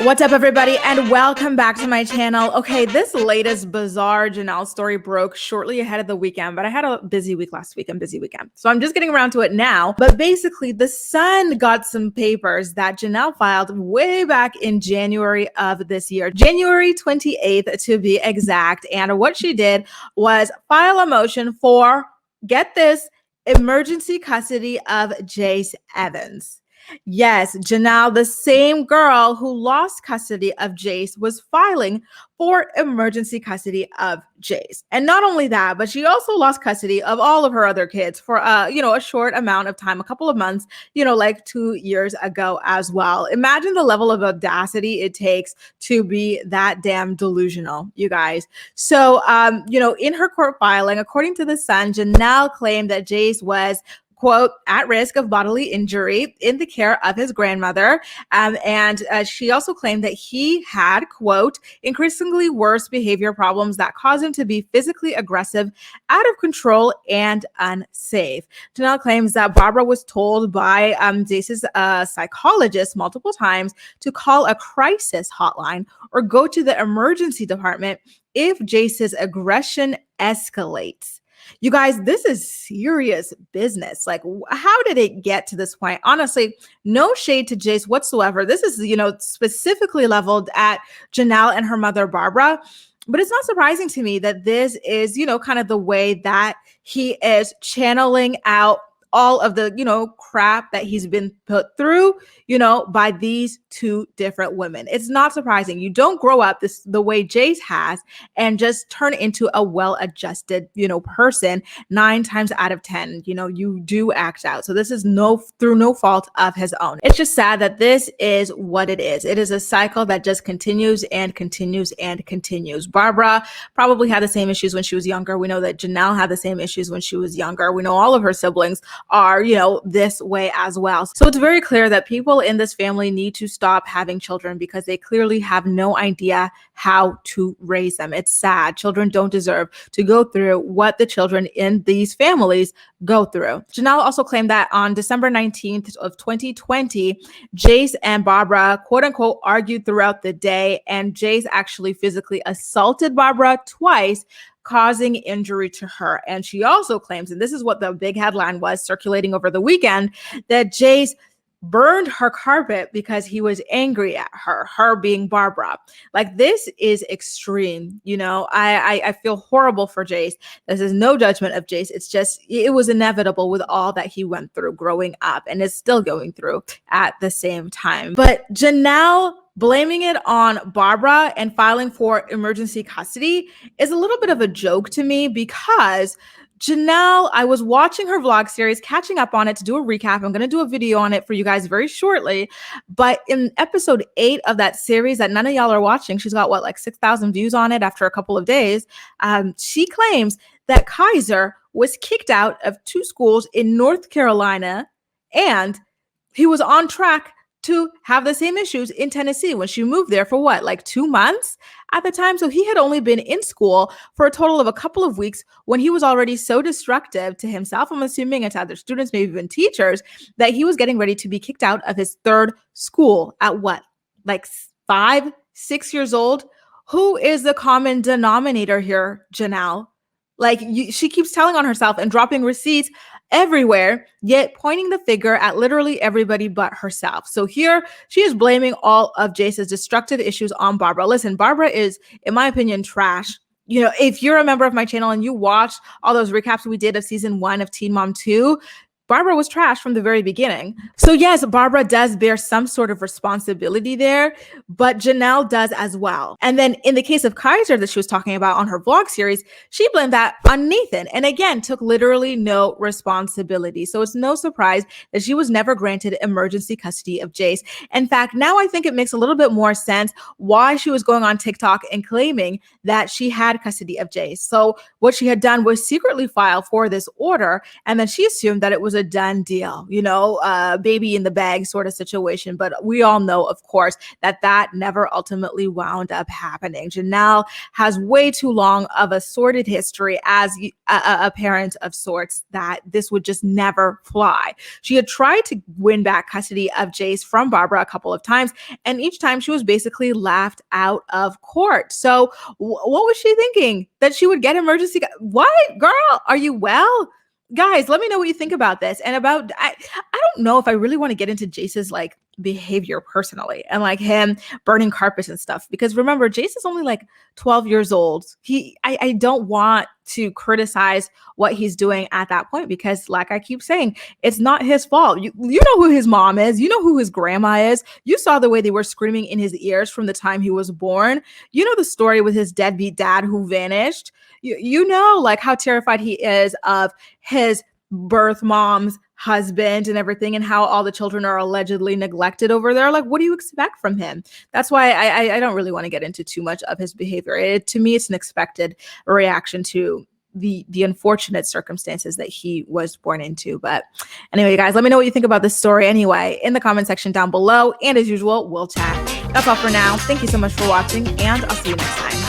What's up, everybody, and welcome back to my channel. Okay, this latest bizarre Jenelle story broke shortly ahead of the weekend, but I had a busy week last week and busy weekend. So I'm just getting around to it now. But basically, the Sun got some papers that Jenelle filed way back in January of this year, January 28th to be exact. And what she did was file a motion for, get this, emergency custody of Jace Evans. Yes, Jenelle, the same girl who lost custody of Jace, was filing for emergency custody of Jace. And not only that, but she also lost custody of all of her other kids for a short amount of time, a couple of months, like 2 years ago as well. Imagine the level of audacity it takes to be that damn delusional, you guys. So in her court filing, according to The Sun, Jenelle claimed that Jace was, quote, at risk of bodily injury in the care of his grandmother. And she also claimed that he had, quote, increasingly worse behavior problems that caused him to be physically aggressive, out of control, and unsafe. Jenelle claims that Barbara was told by Jace's psychologist multiple times to call a crisis hotline or go to the emergency department if Jace's aggression escalates. You guys, this is serious business. Like, how did it get to this point? Honestly, no shade to Jace whatsoever. This is, specifically leveled at Jenelle and her mother, Barbara. But it's not surprising to me that this is, kind of the way that he is channeling out all of the, crap that he's been put through, by these two different women. It's not surprising. You don't grow up the way Jace has and just turn into a well-adjusted, person 9 times out of 10. You do act out. So this is through no fault of his own. It's just sad that this is what it is. It is a cycle that just continues and continues and continues. Barbara probably had the same issues when she was younger. We know that Jenelle had the same issues when she was younger. We know all of her siblings are, this way as well. So it's very clear that people in this family need to stop having children because they clearly have no idea how to raise them. It's sad. Children don't deserve to go through what the children in these families go through. Jenelle also claimed that on December 19th of 2020, Jace and Barbara, quote unquote, argued throughout the day, and Jace actually physically assaulted Barbara twice, causing injury to her. And she also claims, and this is what the big headline was circulating over the weekend, that Jace burned her carpet because he was angry at her being Barbara. Like, this is extreme. I feel horrible for Jace. This is no judgment of Jace. It's just, it was inevitable with all that he went through growing up and is still going through at the same time. But Jenelle blaming it on Barbara and filing for emergency custody is a little bit of a joke to me because Jenelle, I was watching her vlog series, catching up on it to do a recap. I'm going to do a video on it for you guys very shortly. But in episode 8 of that series that none of y'all are watching, she's got like 6,000 views on it after a couple of days. She claims that Kaiser was kicked out of 2 schools in North Carolina, and he was on track to have the same issues in Tennessee when she moved there for like 2 months at the time. So he had only been in school for a total of a couple of weeks when he was already so destructive to himself, I'm assuming, and to other students, maybe even teachers, that he was getting ready to be kicked out of his 3rd school at like 5, 6 years old. Who is the common denominator here, Jenelle? Like, she keeps telling on herself and dropping receipts everywhere, yet pointing the finger at literally everybody but herself. So here she is blaming all of Jace's destructive issues on Barbara. Listen, Barbara is, in my opinion, trash. If you're a member of my channel and you watched all those recaps we did of season 1 of Teen Mom 2, Barbara was trash from the very beginning. So yes, Barbara does bear some sort of responsibility there, but Jenelle does as well. And then in the case of Kaiser that she was talking about on her vlog series, she blamed that on Nathan and again took literally no responsibility. So it's no surprise that she was never granted emergency custody of Jace. In fact, now I think it makes a little bit more sense why she was going on TikTok and claiming that she had custody of Jace. So what she had done was secretly file for this order, and then she assumed that it was a done deal, baby in the bag sort of situation. But we all know, of course, that never ultimately wound up happening. Jenelle has way too long of a sordid history as a parent of sorts that this would just never fly. She had tried to win back custody of Jace from Barbara a couple of times, and each time she was basically laughed out of court. So what was she thinking? That she would get emergency? What, girl? Are you well? Guys, let me know what you think about this. And I don't know if I really want to get into Jace's behavior personally and him burning carpets and stuff, because remember, Jace is only 12 years old. I don't want to criticize what he's doing at that point, because like I keep saying, it's not his fault. You know who his mom is, you know who his grandma is, you saw the way they were screaming in his ears from the time he was born, you know the story with his deadbeat dad who vanished, you know how terrified he is of his birth mom's husband and everything, and how all the children are allegedly neglected over there. What do you expect from him? That's why I don't really want to get into too much of his behavior. To me, it's an expected reaction to the unfortunate circumstances that he was born into. But anyway, guys, let me know what you think about this story anyway in the comment section down below. And as usual, we'll chat. That's all for now. Thank you so much for watching, and I'll see you next time.